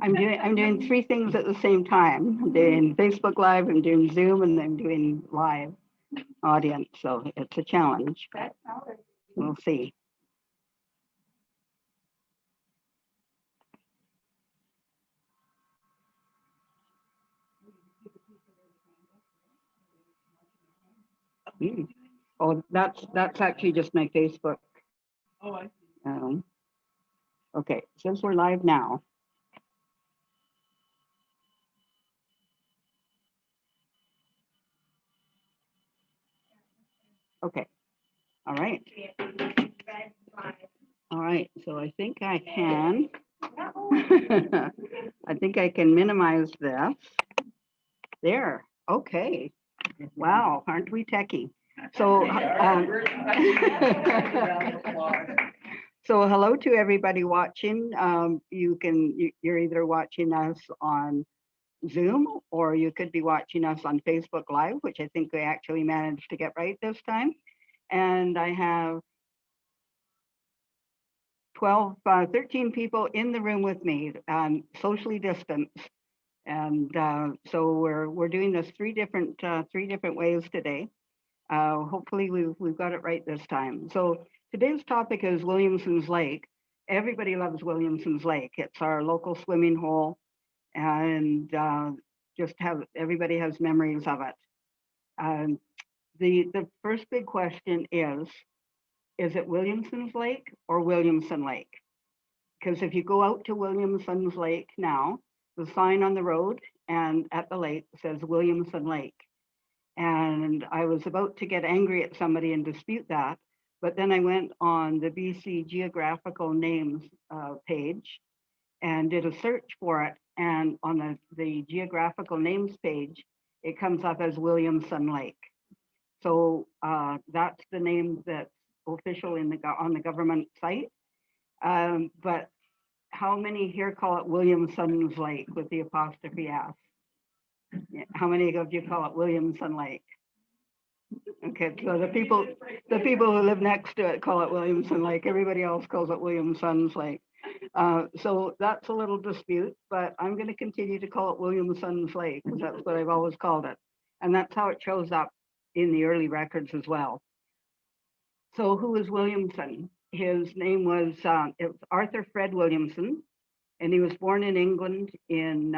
I'm doing three things at the same time. I'm doing Facebook Live, I'm doing Zoom, and I'm doing live audience. So it's a challenge. We'll see. Oh, that's actually just my Facebook. Oh, I see. Okay, since we're live now. Okay. All right. All right. So I think I can. I think I can minimize this. There. Okay. Wow. Aren't we techie? So, so hello to everybody watching. You're either watching us on Zoom, or you could be watching us on Facebook Live, which I think we actually managed to get right this time. And I have 13 people in the room with me, socially distanced. And so we're doing this three different ways today. Hopefully we've got it right this time. So today's topic is Williamson's Lake. Everybody loves Williamson's Lake. It's our local swimming hole, and everybody has memories of it. The first big question is it Williamson's Lake or Williamson Lake? Because if you go out to Williamson's Lake now, the sign on the road and at the lake says Williamson Lake. And I was about to get angry at somebody and dispute that, but then I went on the BC Geographical Names page and did a search for it. And on the Geographical Names page, it comes up as Williamson Lake. So that's the name that's official on the government site. But how many here call it Williamson's Lake with the apostrophe S? How many of you call it Williamson Lake? Okay, so the people who live next to it call it Williamson Lake. Everybody else calls it Williamson's Lake. So that's a little dispute, but I'm going to continue to call it Williamson's Lake because that's what I've always called it. And that's how it shows up in the early records as well. So who is Williamson? His name was it was Arthur Fred Williamson, and he was born in England in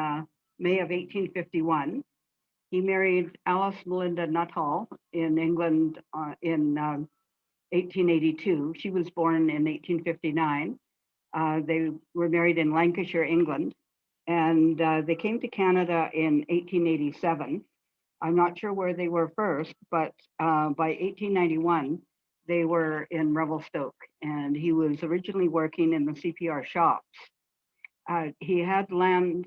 May of 1851. He married Alice Melinda Nuttall in England in 1882. She was born in 1859. They were married in Lancashire, England, and they came to Canada in 1887. I'm not sure where they were first, but by 1891, they were in Revelstoke, and he was originally working in the CPR shops. He had land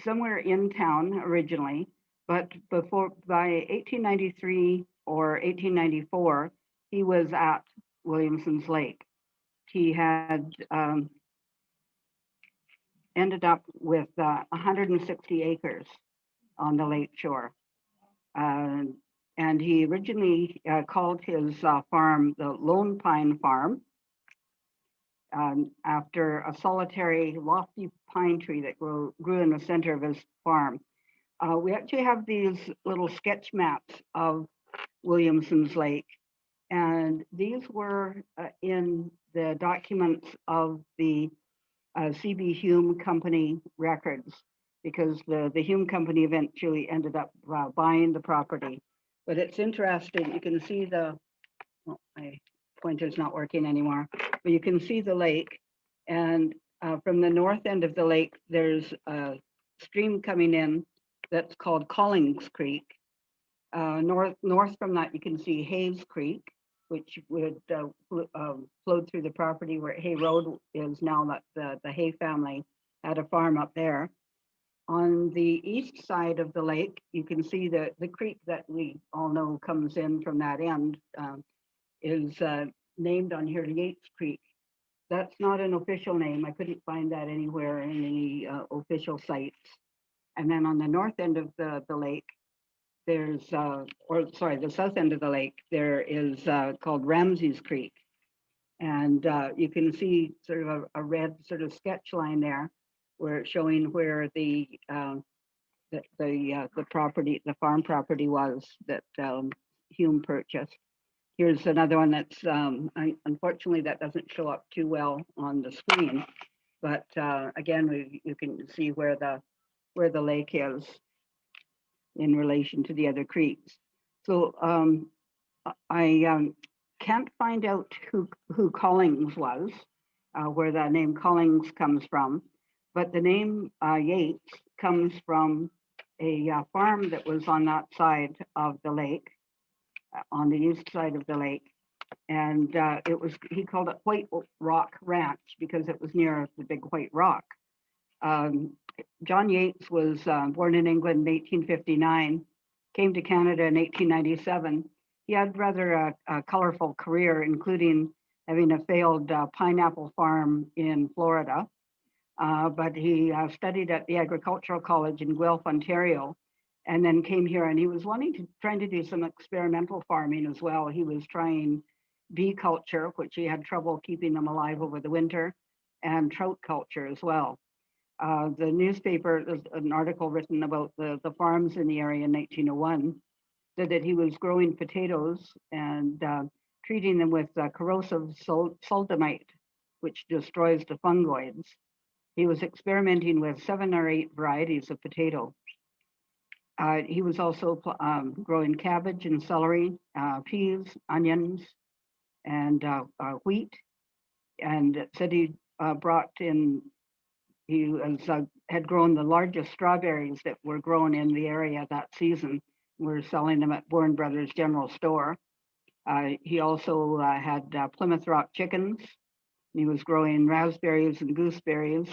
somewhere in town originally, but by 1893 or 1894, he was at Williamson's Lake. He had ended up with 160 acres on the lake shore. And he originally called his farm the Lone Pine Farm, after a solitary lofty pine tree that grew in the center of his farm. We actually have these little sketch maps of Williamson's Lake, and these were in the documents of the C.B. Hume Company records, because the Hume Company eventually ended up buying the property. But it's interesting, you can see my pointer's not working anymore, but you can see the lake, and from the north end of the lake, there's a stream coming in that's called Collings Creek. North from that, you can see Hayes Creek, which would flow through the property where Hay Road is now. That the Hay family had a farm up there. On the east side of the lake, you can see the creek that we all know comes in from that end is named on here Yates Creek. That's not an official name. I couldn't find that anywhere in any official sites. And then on the north end of the lake, there's, the south end of the lake, there is called Ramsey's Creek. And you can see sort of a red sort of sketch line there, where it's showing where the property, the farm property was that Hume purchased. Here's another one that's unfortunately that doesn't show up too well on the screen, but again, you can see where the lake is in relation to the other creeks. So I can't find out who Collings was, where the name Collings comes from, but the name Yates comes from a farm that was on that side of the lake, on the east side of the lake. And he called it White Rock Ranch because it was near the big white rock. John Yates was born in England in 1859, came to Canada in 1897. He had rather a colorful career, including having a failed pineapple farm in Florida. But he studied at the Agricultural College in Guelph, Ontario, and then came here, and he was trying to do some experimental farming as well. He was trying bee culture, which he had trouble keeping them alive over the winter, and trout culture as well. The newspaper, there's an article written about the farms in the area in 1901, said that he was growing potatoes and treating them with corrosive sultamite, which destroys the fungoids. He was experimenting with 7 or 8 varieties of potato. He was also growing cabbage and celery, peas, onions, and wheat. And it said he had grown the largest strawberries that were grown in the area that season. We're selling them at Bourne Brothers General Store. He also had Plymouth Rock chickens. He was growing raspberries and gooseberries.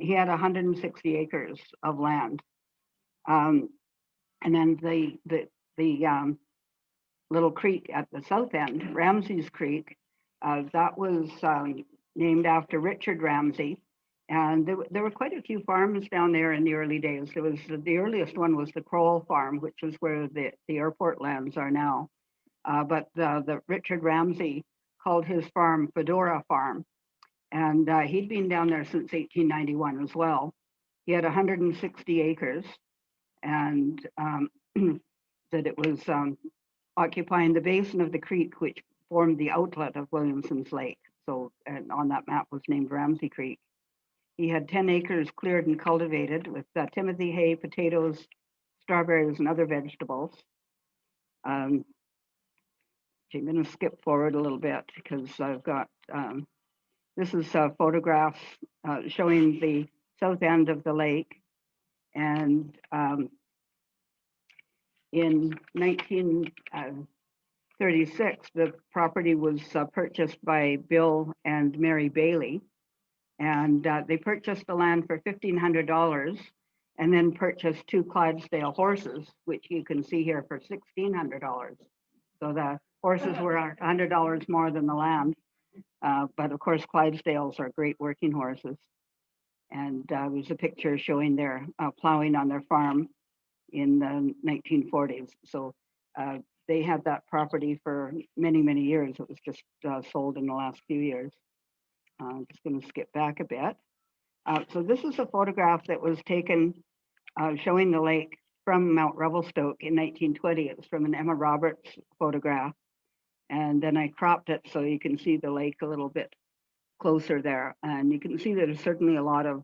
He had 160 acres of land. And then the little creek at the south end, Ramsay's Creek, that was named after Richard Ramsay. And there were quite a few farms down there in the early days. The earliest one was the Crowell Farm, which is where the airport lands are now. But the Richard Ramsay called his farm Fedora Farm. And he'd been down there since 1891 as well. He had 160 acres, and that it was occupying the basin of the creek, which formed the outlet of Williamson's Lake. So and on that map was named Ramsay Creek. He had 10 acres cleared and cultivated with timothy hay, potatoes, strawberries, and other vegetables. I'm going to skip forward a little bit because I've got, this is photographs showing the south end of the lake. And in 1936, the property was purchased by Bill and Mary Bailey. And they purchased the land for $1,500 and then purchased 2 Clydesdale horses, which you can see here for $1,600. So the horses were $100 more than the land. But of course, Clydesdales are great working horses. And there's a picture showing their plowing on their farm in the 1940s. So they had that property for many, many years. It was just sold in the last few years. I'm just going to skip back a bit. So this is a photograph that was taken showing the lake from Mount Revelstoke in 1920. It was from an Emma Roberts photograph. And then I cropped it so you can see the lake a little bit closer there. And you can see that there's certainly a lot of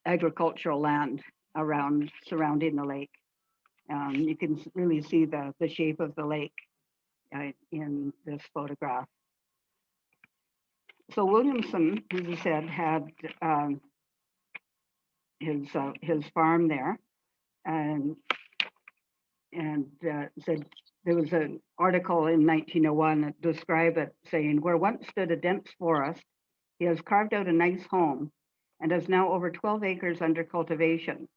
agricultural land surrounding the lake. You can really see the shape of the lake in this photograph. So Williamson, as I said, had his farm there, and said there was an article in 1901 that described it, saying, "Where once stood a dense forest, he has carved out a nice home, and has now over 12 acres under cultivation.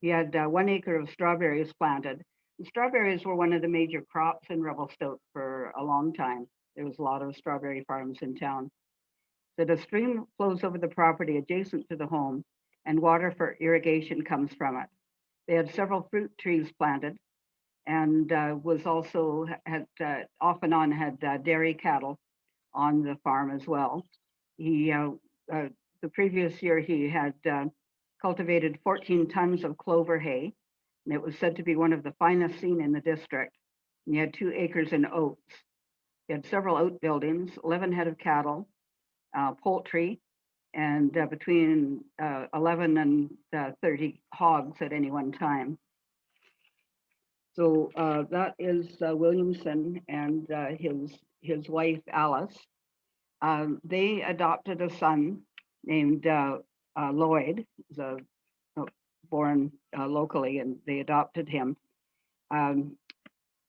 He had 1 acre of strawberries planted. And strawberries were one of the major crops in Revelstoke for a long time. There was a lot of strawberry farms in town. That a stream flows over the property adjacent to the home, and water for irrigation comes from it. They had several fruit trees planted, and was also had off and on had dairy cattle on the farm as well. He the previous year he had cultivated 14 tons of clover hay, and it was said to be one of the finest seen in the district. And he had 2 acres in oats. He had several outbuildings, 11 head of cattle, poultry, and between 11 and 30 hogs at any one time. So that is Williamson and his wife Alice. They adopted a son named Lloyd, born locally, and they adopted him.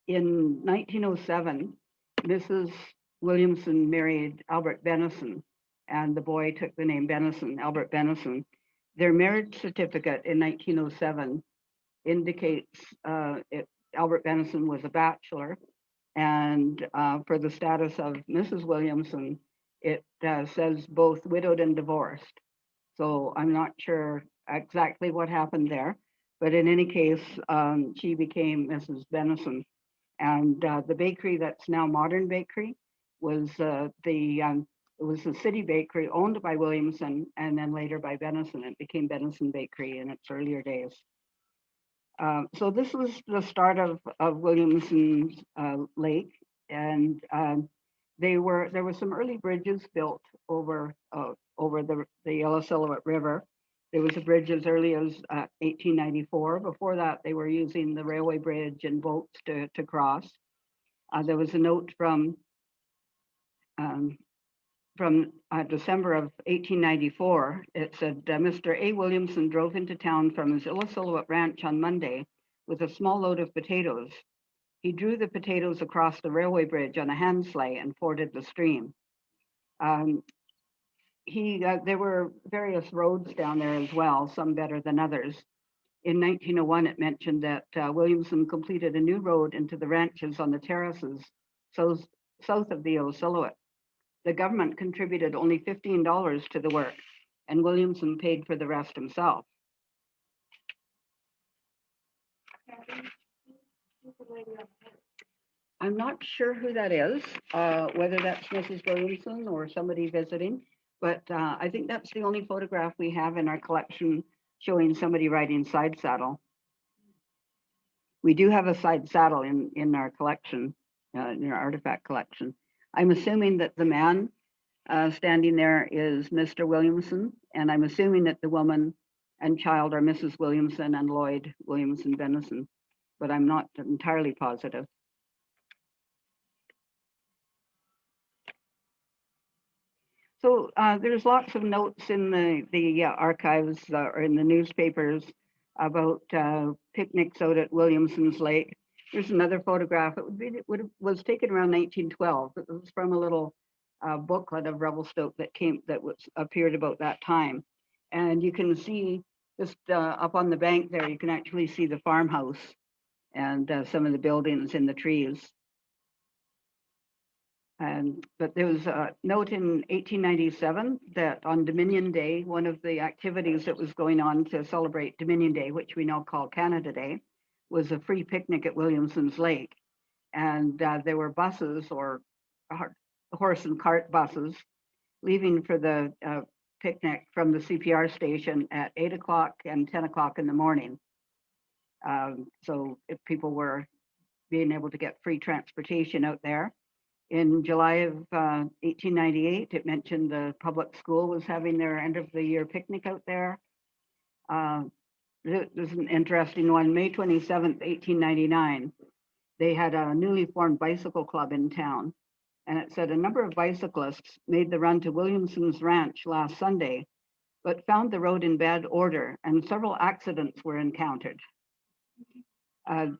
In 1907, Mrs. Williamson married Albert Bennison, and the boy took the name Bennison, Albert Bennison. Their marriage certificate in 1907 indicates Albert Bennison was a bachelor, and for the status of Mrs. Williamson, it says both widowed and divorced. So I'm not sure exactly what happened there, but in any case, she became Mrs. Bennison. And the bakery that's now Modern Bakery was it was a city bakery owned by Williamson and then later by Bennison. It became Bennison Bakery in its earlier days. So this was the start of Williamson's Lake, and there were some early bridges built over the Illecillewaet River. There was a bridge as early as 1894. Before that, they were using the railway bridge and boats to cross. There was a note from December of 1894. It said, Mr. A. Williamson drove into town from his Illecillewaet ranch on Monday with a small load of potatoes. He drew the potatoes across the railway bridge on a hand sleigh and forded the stream. There were various roads down there as well, some better than others. In 1901, it mentioned that Williamson completed a new road into the ranches on the terraces south of the Illecillewaet. The government contributed only $15 to the work, and Williamson paid for the rest himself. I'm not sure who that is, whether that's Mrs. Williamson or somebody visiting, but I think that's the only photograph we have in our collection showing somebody riding side saddle. We do have a side saddle in our collection, in our artifact collection. I'm assuming that the man standing there is Mr. Williamson, and I'm assuming that the woman and child are Mrs. Williamson and Lloyd Williamson Bennison, but I'm not entirely positive. So there's lots of notes in the archives or in the newspapers about picnics out at Williamson's Lake. There's another photograph. Was taken around 1912. It was from a little booklet of Revelstoke that appeared about that time. And you can see just up on the bank there, you can actually see the farmhouse and some of the buildings in the trees. But there was a note in 1897 that on Dominion Day, one of the activities that was going on to celebrate Dominion Day, which we now call Canada Day, was a free picnic at Williamson's Lake. And there were buses or horse and cart buses leaving for the picnic from the CPR station at 8 o'clock and 10 o'clock in the morning. So if people were being able to get free transportation out there. In July of 1898, it mentioned the public school was having their end of the year picnic out there. This is an interesting one. May 27th, 1899, they had a newly formed bicycle club in town. And it said a number of bicyclists made the run to Williamson's ranch last Sunday, but found the road in bad order and several accidents were encountered.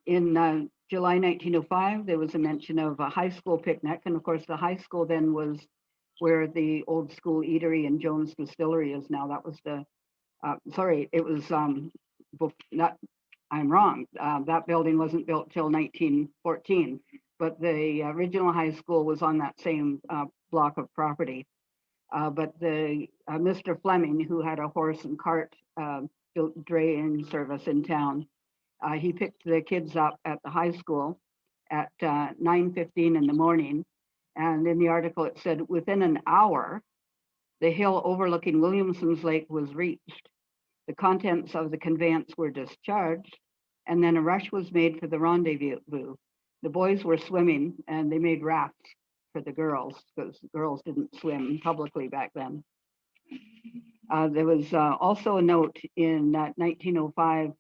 In July 1905, there was a mention of a high school picnic. And of course, the high school then was where the old school eatery and Jones Distillery is now. That was the, it was, I'm wrong. That building wasn't built till 1914, but the original high school was on that same block of property. But the Mr. Fleming, who had a horse and cart draying service in town, he picked the kids up at the high school at 9:15 in the morning And in the article, it said within an hour, the hill overlooking Williamson's Lake was reached. The contents of the conveyance were discharged, and then a rush was made for the rendezvous. The boys were swimming, and they made rafts for the girls, because girls didn't swim publicly back then. There was also a note in 1905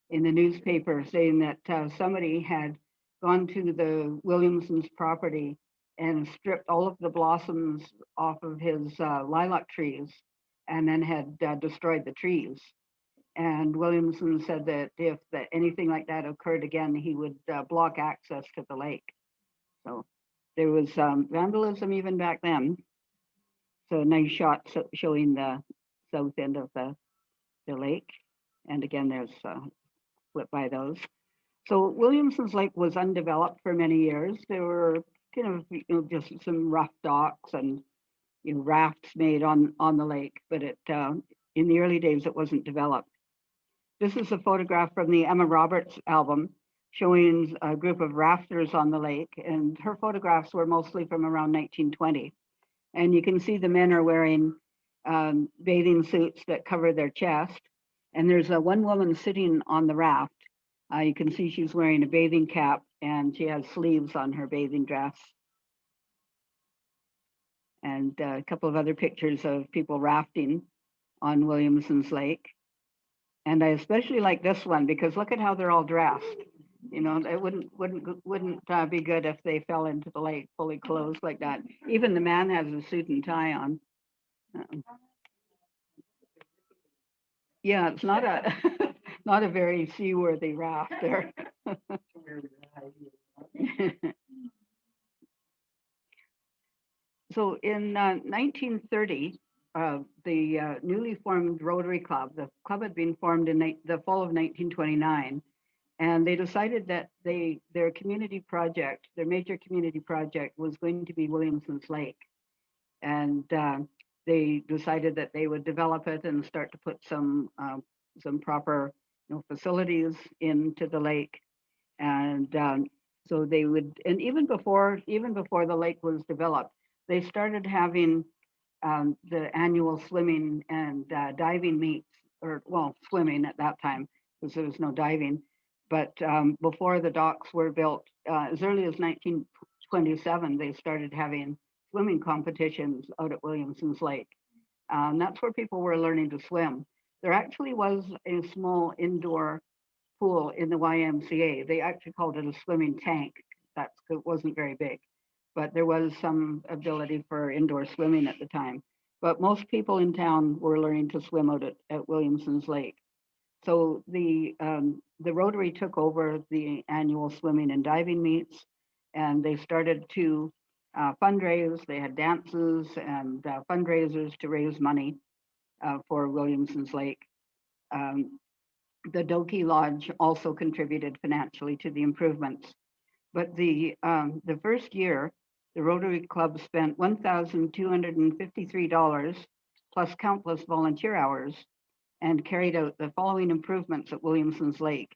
in the newspaper saying that somebody had gone to the Williamson's property and stripped all of the blossoms off of his lilac trees and then had destroyed the trees. And Williamson said that if anything like that occurred again, he would block access to the lake. So there was vandalism even back then. So a nice shot showing the south end of the lake. And again, there's flip by those. So Williamson's Lake was undeveloped for many years. There were kind of just some rough docks and rafts made on the lake, but it in the early days it wasn't developed. This is a photograph from the Emma Roberts album showing a group of rafters on the lake, and her photographs were mostly from around 1920. And you can see the men are wearing bathing suits that cover their chest. And there's one woman sitting on the raft. You can see she's wearing a bathing cap and she has sleeves on her bathing dress. And a couple of other pictures of people rafting on Williamson's Lake. And I especially like this one because look at how they're all dressed. It wouldn't be good if they fell into the lake fully clothed like that. Even the man has a suit and tie on. Yeah, it's not a not a very seaworthy raft there. So in 1930, the newly formed Rotary Club, the club had been formed in the fall of 1929, and they decided that their major community project was going to be Williamson's Lake. And they decided that they would develop it and start to put some proper facilities into the lake. And so they would, and even before the lake was developed, they started having the annual swimming and diving meets, or well, swimming at that time because there was no diving. But before the docks were built, as early as 1927, they started having swimming competitions out at Williamson's Lake. That's where people were learning to swim. There actually was a small indoor pool in the YMCA. They actually called it a swimming tank. It wasn't very big, but there was some ability for indoor swimming at the time. But most people in town were learning to swim out at Williamson's Lake. So the Rotary took over the annual swimming and diving meets, and they started to fundraise. They had dances and fundraisers to raise money for Williamson's Lake. The Doki Lodge also contributed financially to the improvements. But the first year, the Rotary Club spent $1,253 plus countless volunteer hours and carried out the following improvements at Williamson's Lake.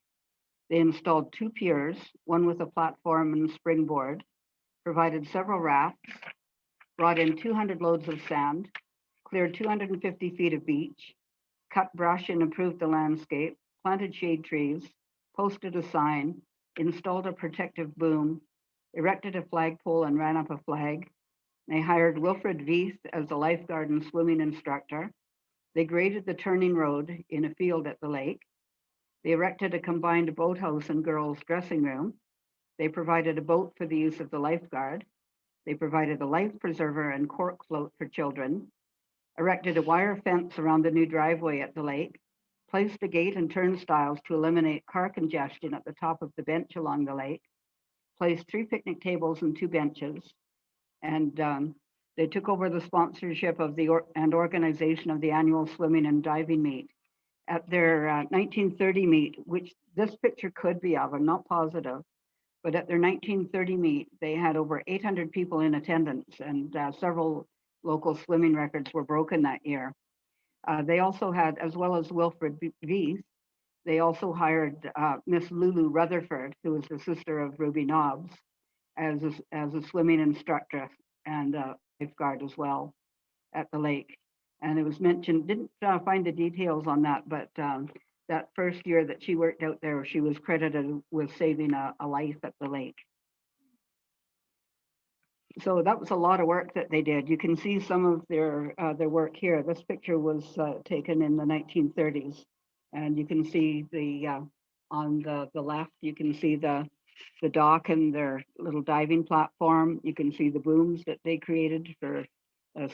They installed 2 piers, one with a platform and springboard, provided several rafts, brought in 200 loads of sand, cleared 250 feet of beach, cut brush and improved the landscape, planted shade trees, posted a sign, installed a protective boom, erected a flagpole and ran up a flag. They hired Wilfred Veith as a lifeguard and swimming instructor. They graded the turning road in a field at the lake. They erected a combined boathouse and girls' dressing room. They provided a boat for the use of the lifeguard. They provided a life preserver and cork float for children, erected a wire fence around the new driveway at the lake, placed a gate and turnstiles to eliminate car congestion at the top of the bench along the lake, placed 3 picnic tables and 2 benches, and they took over the sponsorship of and organization of the annual swimming and diving meet. At their 1930 meet, which this picture could be of, I'm not positive, but at their 1930 meet, they had over 800 people in attendance, and several local swimming records were broken that year. They also had, as well as Wilfred Veith, they also hired Miss Lulu Rutherford, who was the sister of Ruby Nobbs, as a swimming instructor and lifeguard as well at the lake. And it was mentioned, didn't find the details on that, but that first year that she worked out there, she was credited with saving a life at the lake. So that was a lot of work that they did. You can see some of their work here. This picture was taken in the 1930s, and you can see on the left, you can see the dock and their little diving platform. You can see the booms that they created for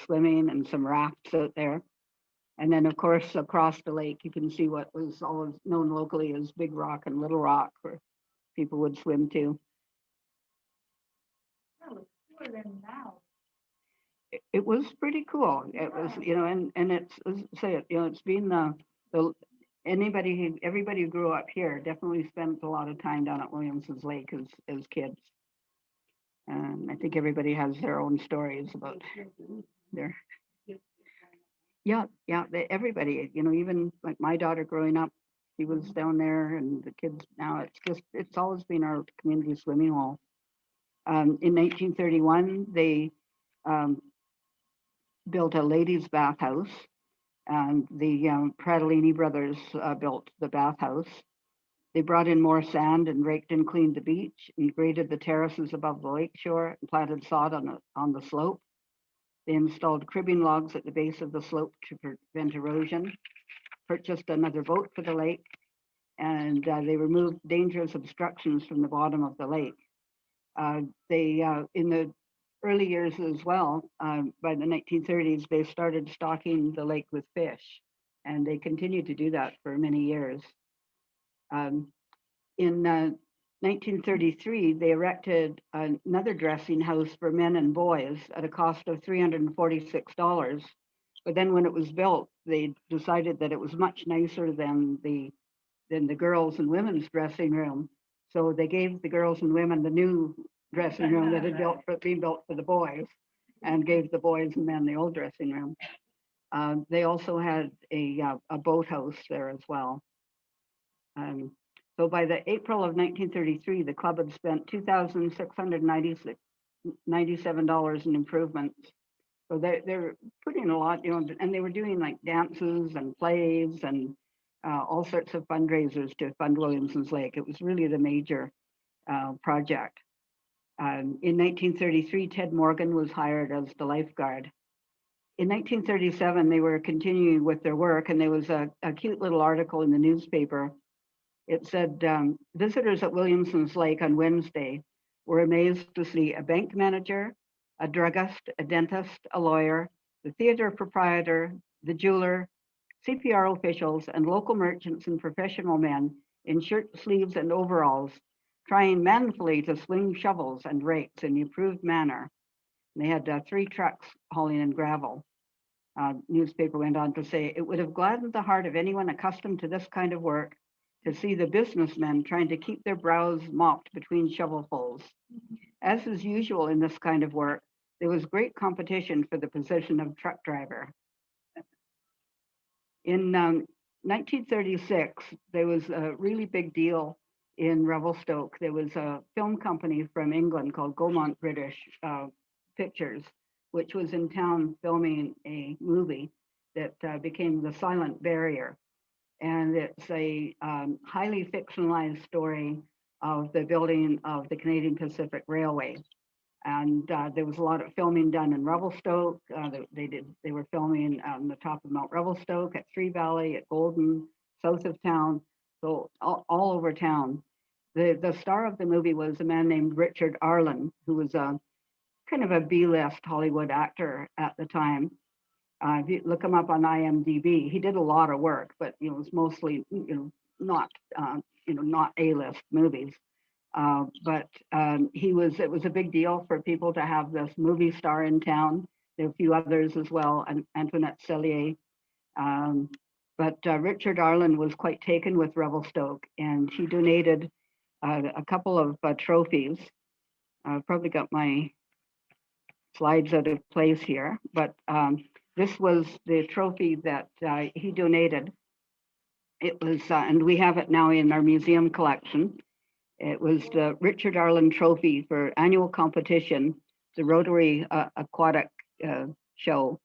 swimming and some rafts out there. And then, of course, across the lake, you can see what was always known locally as Big Rock and Little Rock, where people would swim to. It was pretty cool. It was, and it's, say it, it's been the everybody who grew up here definitely spent a lot of time down at Williamson's Lake as kids. And I think everybody has their own stories about their. Yeah, everybody, even like my daughter growing up, she was down there, and the kids now. It's always been our community swimming hole. In 1931, they built a ladies' bathhouse, and the Pratolini brothers built the bathhouse. They brought in more sand and raked and cleaned the beach, and graded the terraces above the lake shore, and planted sod on the slope. They installed cribbing logs at the base of the slope to prevent erosion, purchased another boat for the lake, and they removed dangerous obstructions from the bottom of the lake. They, in the early years as well, by the 1930s, they started stocking the lake with fish, and they continued to do that for many years. In 1933, they erected another dressing house for men and boys at a cost of $346. But then when it was built, they decided that it was much nicer than the girls and women's dressing room. So they gave the girls and women the new dressing room that had been built for the boys, and gave the boys and men the old dressing room. They also had a boathouse there as well. So by the April of 1933, the club had spent $2,697 in improvements. So they're putting a lot, and they were doing like dances and plays and all sorts of fundraisers to fund Williamson's Lake. It was really the major project. In 1933, Ted Morgan was hired as the lifeguard. In 1937, they were continuing with their work, and there was a cute little article in the newspaper. It said, visitors at Williamson's Lake on Wednesday were amazed to see a bank manager, a druggist, a dentist, a lawyer, the theater proprietor, the jeweler, CPR officials, and local merchants and professional men in shirt sleeves and overalls, trying manfully to swing shovels and rakes in the approved manner. And they had 3 trucks hauling in gravel. Newspaper went on to say, it would have gladdened the heart of anyone accustomed to this kind of work to see the businessmen trying to keep their brows mopped between shovelfuls. As is usual in this kind of work, there was great competition for the position of truck driver. In 1936, there was a really big deal in Revelstoke. There was a film company from England called Gaumont British Pictures, which was in town filming a movie that became The Silent Barrier. And it's a highly fictionalized story of the building of the Canadian Pacific Railway. And there was a lot of filming done in Revelstoke. They were filming on the top of Mount Revelstoke, at Three Valley, at Golden, south of town, so all over town. The star of the movie was a man named Richard Arlen, who was a kind of a B-list Hollywood actor at the time. If you look him up on IMDb, he did a lot of work, but it was mostly not A-list movies. But it was a big deal for people to have this movie star in town. There were a few others as well, and Antoinette Cellier. But Richard Arlen was quite taken with Revelstoke, and he donated a couple of trophies. I've probably got my slides out of place here, but this was the trophy that he donated. It was, and we have it now in our museum collection. It was the Richard Arlen Trophy for annual competition Rotary aquatic show,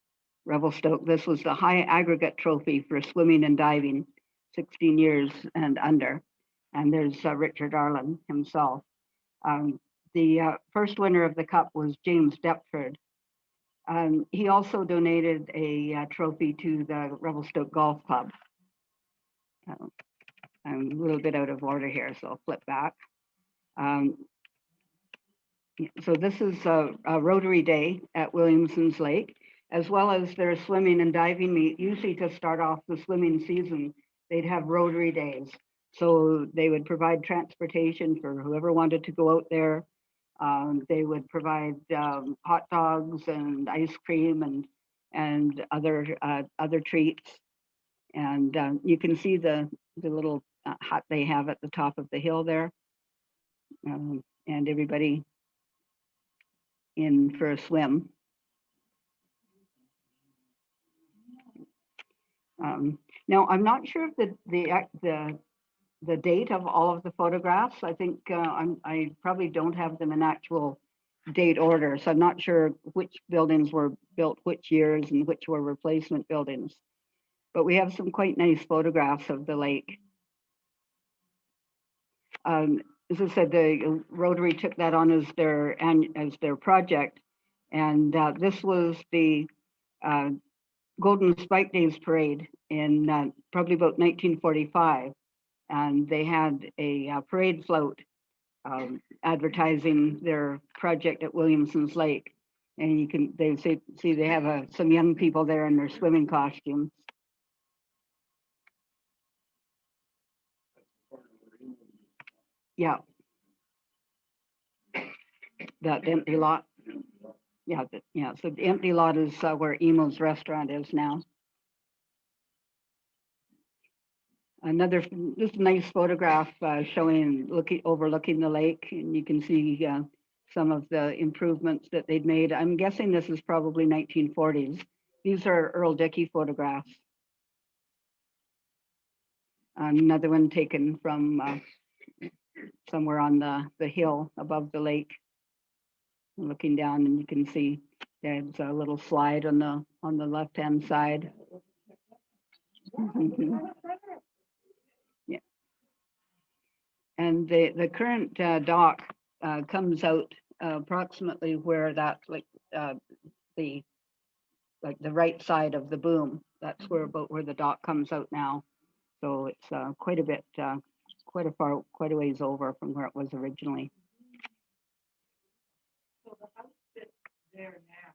Revelstoke. This was the high aggregate trophy for swimming and diving, 16 years and under. And there's Richard Arlen himself. The first winner of the cup was James Deptford. He also donated a trophy to the Revelstoke Golf Club. I'm a little bit out of order here, so I'll flip back. So this is a Rotary Day at Williamson's Lake, as well as their swimming and diving meet. Usually to start off the swimming season, they'd have Rotary Days. So they would provide transportation for whoever wanted to go out there. They would provide hot dogs and ice cream and other treats. And you can see the little hut they have at the top of the hill there. And everybody in for a swim. Now, I'm not sure if the date of all of the photographs. I think I probably don't have them in actual date order, so I'm not sure which buildings were built which years and which were replacement buildings. But we have some quite nice photographs of the lake. As I said, the Rotary took that on as their project, and this was the Golden Spike Days parade in probably about 1945, and they had a parade float advertising their project at Williamson's Lake, and they see they have some young people there in their swimming costumes. Yeah, that empty lot. Yeah, so the empty lot is where Emo's restaurant is now. This nice photograph overlooking the lake, and you can see some of the improvements that they'd made. I'm guessing this is probably 1940s. These are Earl Dickey photographs. Another one taken from somewhere on the hill above the lake, looking down, and you can see there's a little slide on the left-hand side. Yeah, and the current dock comes out approximately where that the right side of the boom. That's about where the dock comes out now. So it's quite a bit, quite a ways over from where it was originally. So the house that's there now,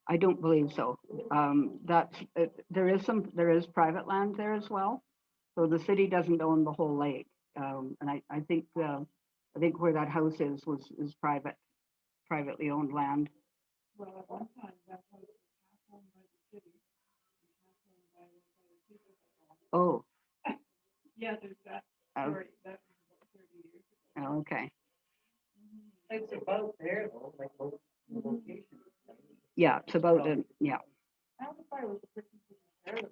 I don't believe so. There is private land there as well. So the city doesn't own the whole lake. And I think where that house is privately owned land. Well, at one time that house was half owned by the city, half owned by the people. Oh. Yeah, there's that story. That was about 30 years ago. Oh, okay. It's about there though, like location. Yeah, it's about yeah. I don't know if I was the person who was there.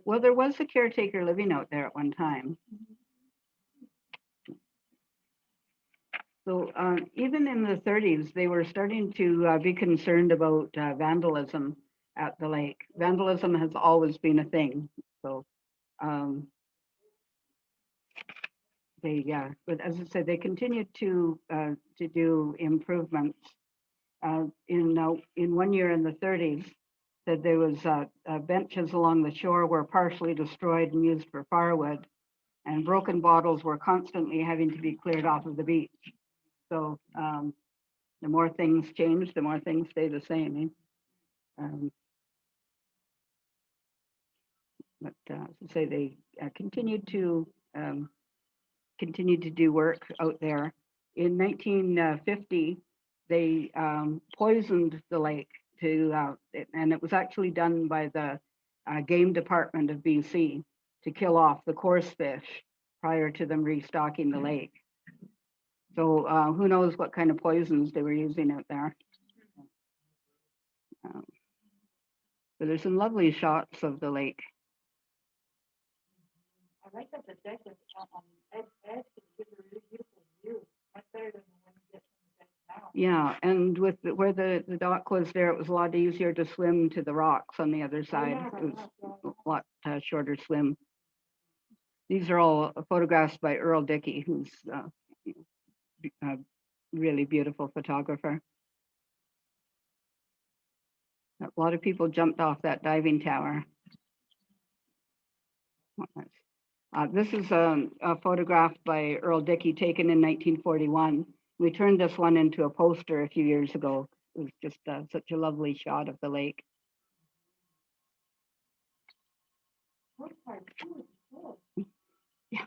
Well, there was a caretaker living out there at one time. So even in the 30s, they were starting to be concerned about vandalism at the lake. Vandalism has always been a thing. So but as I said, they continued to do improvements. In 1 year in the 30s, that there was benches along the shore were partially destroyed and used for firewood, and broken bottles were constantly having to be cleared off of the beach. So the more things change, the more things stay the same. But as I say, they continued to do work out there. In 1950, they poisoned the lake and it was actually done by the game department of BC to kill off the coarse fish prior to them restocking the lake. So who knows what kind of poisons they were using out there. But there's some lovely shots of the lake. I like that the deck is on edge. It's a really beautiful Yeah, and with where the dock was there, it was a lot easier to swim to the rocks on the other side. It was a lot shorter swim. These are all photographs by Earl Dickey, who's a really beautiful photographer. A lot of people jumped off that diving tower. This is a photograph by Earl Dickey taken in 1941. We turned this one into a poster a few years ago. It was just such a lovely shot of the lake. Yeah.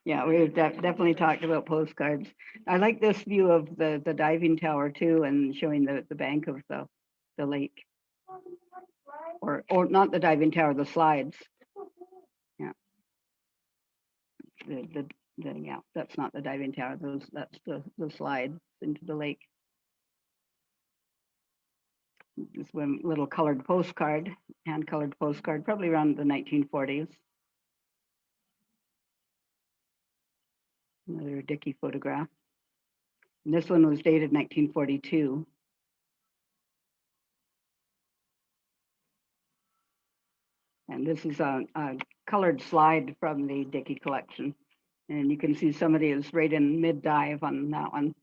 Yeah, we've definitely talked about postcards. I like this view of the diving tower too, and showing the bank of the lake, or not the diving tower, the slides. Yeah, yeah, that's not the diving tower. That's the slide into the lake. This one little colored postcard, hand colored postcard, probably around the 1940s. Another Dickey photograph. And this one was dated 1942. And this is a colored slide from the Dickey collection. And you can see somebody is right in mid-dive on that one.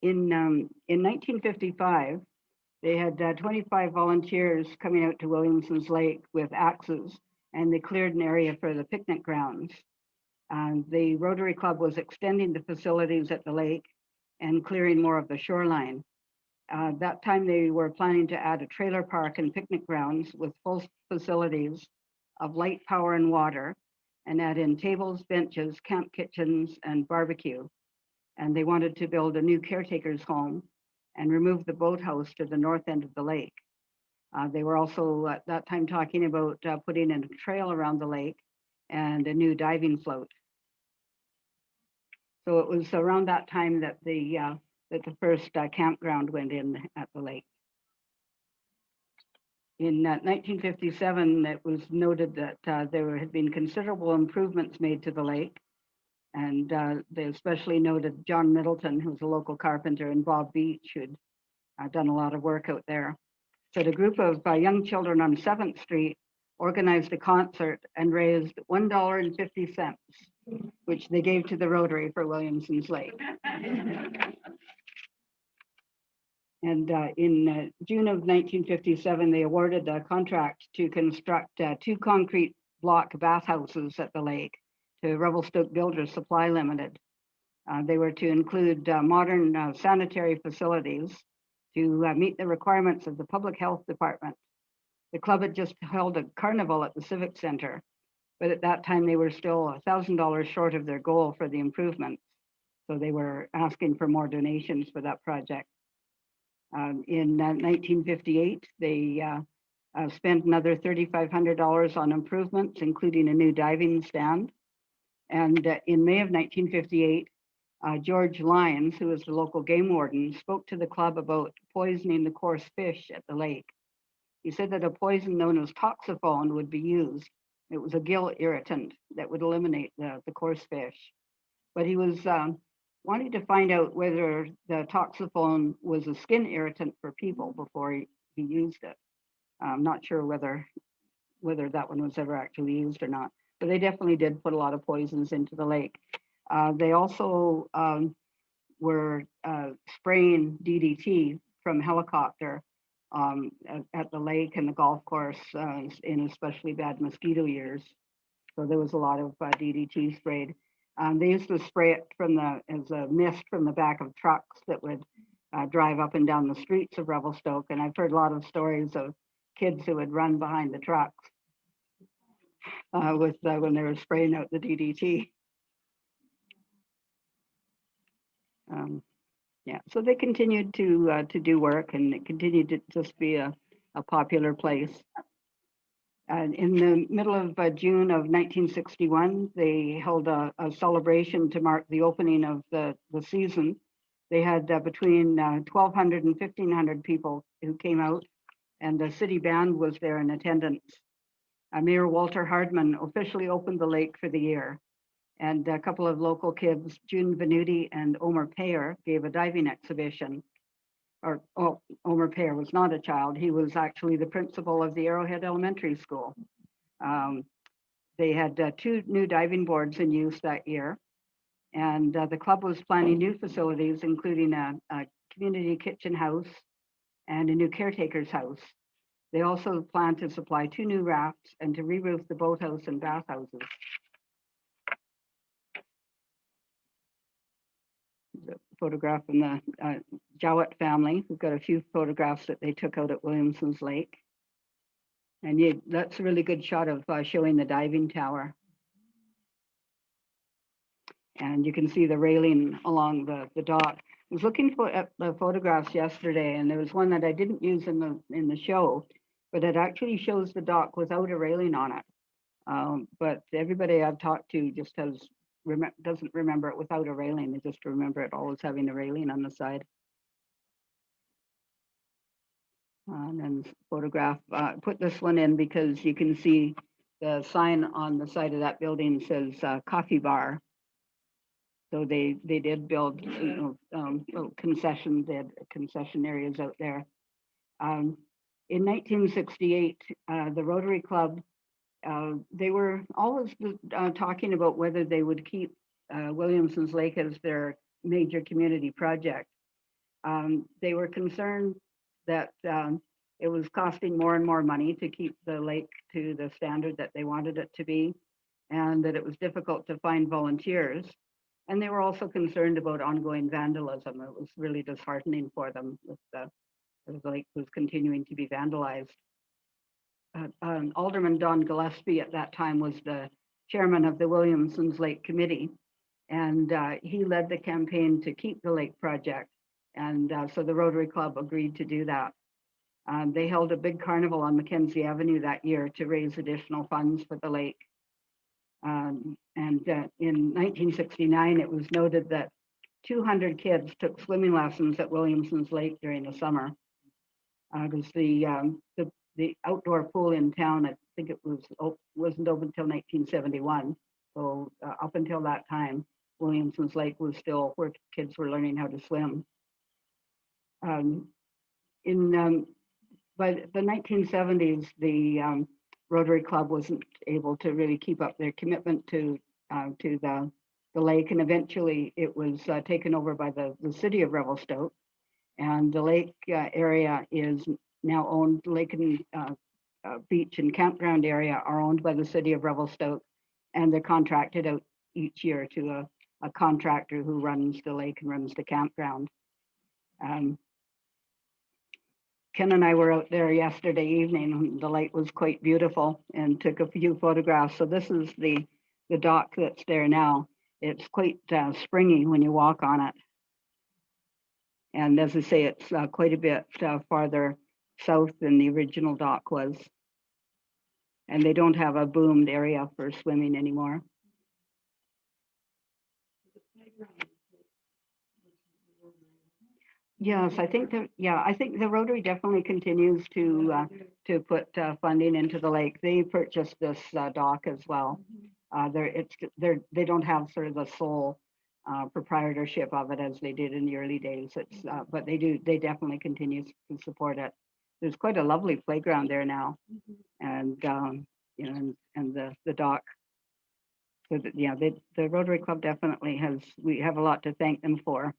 In 1955, they had 25 volunteers coming out to Williamson's Lake with axes, and they cleared an area for the picnic grounds. The Rotary Club was extending the facilities at the lake and clearing more of the shoreline. That time they were planning to add a trailer park and picnic grounds with full facilities of light, power, and water, and add in tables, benches, camp kitchens, and barbecue. And they wanted to build a new caretaker's home and remove the boathouse to the north end of the lake. They were also at that time talking about putting in a trail around the lake and a new diving float. So it was around that time that the first campground went in at the lake. In 1957, it was noted that there had been considerable improvements made to the lake. And they especially noted John Middleton, who's a local carpenter, and Bob Beach, who'd done a lot of work out there. So the group of young children on 7th Street organized a concert and raised $1.50, which they gave to the Rotary for Williamson's Lake. And in June of 1957, they awarded a contract to construct 2 concrete block bathhouses at the lake to Revelstoke Builders Supply Limited. They were to include modern sanitary facilities to meet the requirements of the Public Health Department. The club had just held a carnival at the Civic Center, but at that time they were still $1,000 short of their goal for the improvements. So they were asking for more donations for that project. In 1958, they spent another $3,500 on improvements, including a new diving stand. And in May of 1958, George Lyons, who was the local game warden, spoke to the club about poisoning the coarse fish at the lake. He said that a poison known as toxophone would be used. It was a gill irritant that would eliminate the coarse fish. But he was wanting to find out whether the toxophone was a skin irritant for people before he used it. I'm not sure whether that one was ever actually used or not, but they definitely did put a lot of poisons into the lake. They also were spraying DDT from helicopter at the lake and the golf course in especially bad mosquito years. So there was a lot of DDT sprayed. They used to spray it as a mist from the back of trucks that would drive up and down the streets of Revelstoke. And I've heard a lot of stories of kids who would run behind the trucks when they were spraying out the DDT. Yeah, so they continued to do work, and it continued to just be a popular place. In the middle of June of 1961, they held a celebration to mark the opening of the season. They had between 1,200 and 1,500 people who came out, and the city band was there in attendance. Mayor Walter Hardman officially opened the lake for the year, and a couple of local kids, June Venuti and Omer Payer, gave a diving exhibition. Omer Payer was not a child. He was actually the principal of the Arrowhead Elementary School. They had 2 new diving boards in use that year. And the club was planning new facilities, including a community kitchen house and a new caretaker's house. They also plan to supply 2 new rafts and to re-roof the boathouse and bathhouses. The photograph from the Jowett family. We've got a few photographs that they took out at Williamson's Lake. And yeah, that's a really good shot of showing the diving tower. And you can see the railing along the dock. I was looking at the photographs yesterday, and there was one that I didn't use in the show, but it actually shows the dock without a railing on it. But everybody I've talked to just doesn't remember it without a railing. They just remember it always having a railing on the side. And then photograph, put this one in because you can see the sign on the side of that building says coffee bar. So they did build little concessions, they had concession areas out there. In 1968, the Rotary Club, they were always talking about whether they would keep Williamson's Lake as their major community project. They were concerned that it was costing more and more money to keep the lake to the standard that they wanted it to be, and that it was difficult to find volunteers. And they were also concerned about ongoing vandalism. It was really disheartening for them if the lake was continuing to be vandalized. Alderman Don Gillespie at that time was the chairman of the Williamson's Lake Committee, and he led the campaign to keep the lake project. And so the Rotary Club agreed to do that. They held a big carnival on Mackenzie Avenue that year to raise additional funds for the lake. And in 1969, it was noted that 200 kids took swimming lessons at Williamson's Lake during the summer. Because the outdoor pool in town, I think it wasn't open until 1971. So up until that time, Williamson's Lake was still where kids were learning how to swim. By the 1970s, the Rotary Club wasn't able to really keep up their commitment to the lake, and eventually it was taken over by the city of Revelstoke, and the lake area is now owned. Lake and beach and campground area are owned by the city of Revelstoke, and they're contracted out each year to a contractor who runs the lake and runs the campground. Ken and I were out there yesterday evening. The lake was quite beautiful and took a few photographs. So this is the dock that's there now. It's quite springy when you walk on it. And as I say, it's quite a bit farther south than the original dock was. And they don't have a boomed area for swimming anymore. Yes, I think the Rotary definitely continues to put funding into the lake. They purchased this dock as well. They don't have sort of the sole proprietorship of it as they did in the early days. But they definitely continue to support it. There's quite a lovely playground there now, and and the dock. So that, yeah, the Rotary Club definitely we have a lot to thank them for.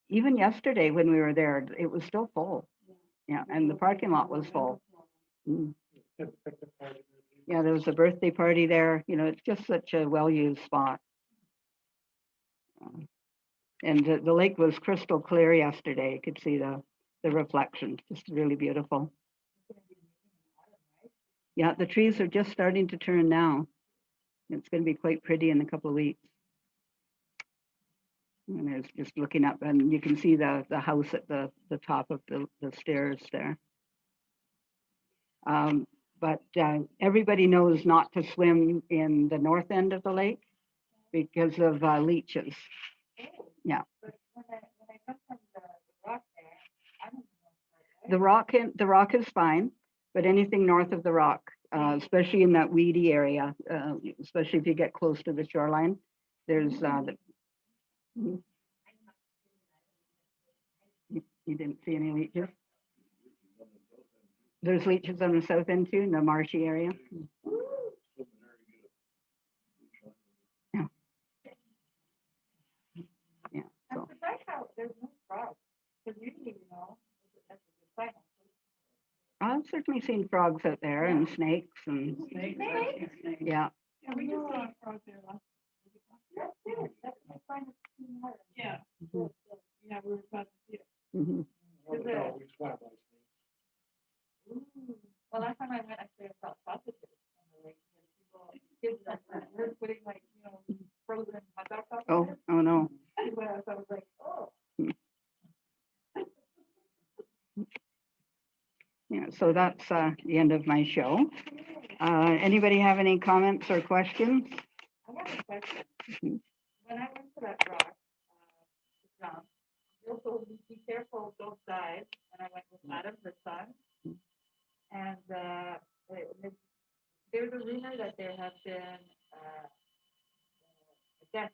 Even yesterday when we were there, it was still full. Yeah, and the parking lot was full. Mm. Yeah, there was a birthday party there. It's just such a well-used spot. And the lake was crystal clear yesterday. You could see the reflection, just really beautiful. Yeah, the trees are just starting to turn now. It's going to be quite pretty in a couple of weeks. And it's just looking up, and you can see the house at the top of the stairs there. But everybody knows not to swim in the north end of the lake because of leeches. Yeah. But when I come from the rock there, I don't know. The rock is fine, but anything north of the rock, especially in that weedy area, especially if you get close to the shoreline, there's you you didn't see any leeches. There's leeches on the south end too, in the marshy area. Yeah. Yeah. I'm So surprised how there's no frogs. Because usually, you know, that's a good sign. I've certainly seen frogs out there and snakes and yeah. Yeah, we just saw a frog there last week. That's my sign of clean water. Yeah. Yeah, we were glad to see it. Mhm. Well, last time I went, actually, I saw sausages on the lake. And people, kids were putting like, you know, frozen hot dog sausages. Oh no. So I was like, oh. Yeah, so that's the end of my show. Anybody have any comments or questions? I have a question. Mhm. When I went to that rock, to jump, Jill told me, be careful, don't dive. And I went with Adam, her son. And there's a rumor that there have been deaths.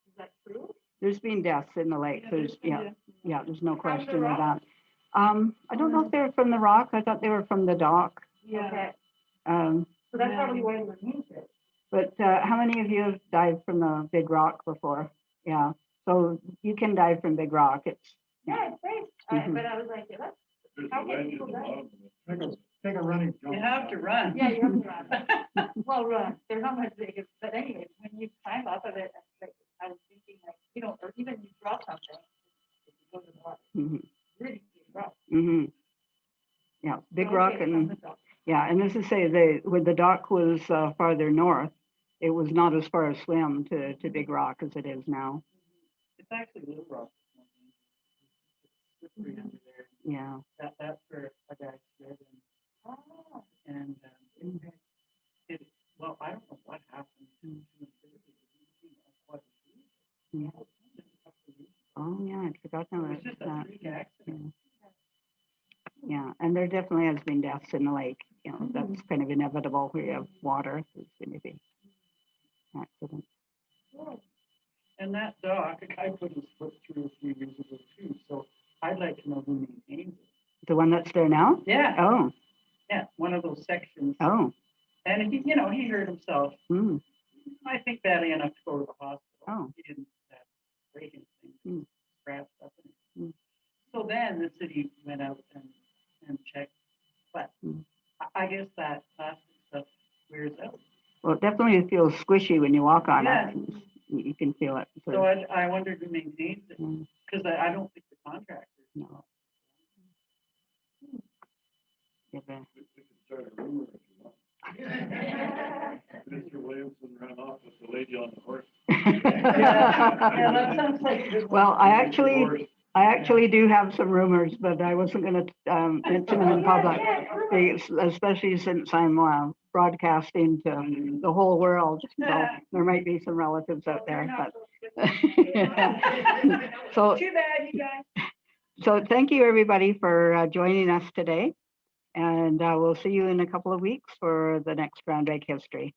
Is that true? There's been deaths in the lake. There's there's no question of that. I don't know if they're from the rock. I thought they were from the dock. Yeah. Okay. Um, So that's probably why you removed it. but how many of you have dived from the big rock before? Yeah. So you can dive from big rock. It's Yeah, it's great. Mhm. But I was like, how can people die? Take a running jump. You have to run. Yeah, you have to run. Well, run. They're not much bigger. But anyway, when you climb up of it, I was thinking like, you know, or even you drop something, if you go to the water, Mhm. really big rock. Mhm. Yeah, big So, rock okay, and from the top. yeah, and as I say, when the dock was farther north, it was not as far a swim to Big Rock as it is now. It's actually Little Rock. It's slippery under there. Yeah. That's where a guy slid Oh. and well, I don't know what happened to him. Yeah. Oh yeah, I forgot It about was just a that. freak accident. Yeah, and there definitely has been deaths in the lake. You know, that's kind of inevitable where you have water. There's going to be accidents. And that dock, a guy put his foot through a few years ago too. So I'd like to know who maintains it. The one that's there now? Yeah. Oh. Yeah, one of those sections. Oh. And he, you know, he hurt himself. Mm. I think badly enough to go to the hospital. Oh. He didn't have break anything, Mm. scratched up. Mm. So then the city went out and checked. But I guess that plastic stuff wears out. Well, it definitely feels squishy when you walk on Yeah. it. You can feel it. So I wondered who maintains it, Mm. because I don't think the contractors. No. Yeah, but- We could start a rumor if you want. Mr. Williamson ran off with the lady on the horse. Yeah, that sounds like a good one. Well, I actually do have some rumors, but I wasn't going to mention them in public, especially since I'm broadcasting to the whole world. So there might be some relatives out there. But so, Too bad, you guys. so thank you everybody for joining us today, and we'll see you in a couple of weeks for the next Grand Lake History.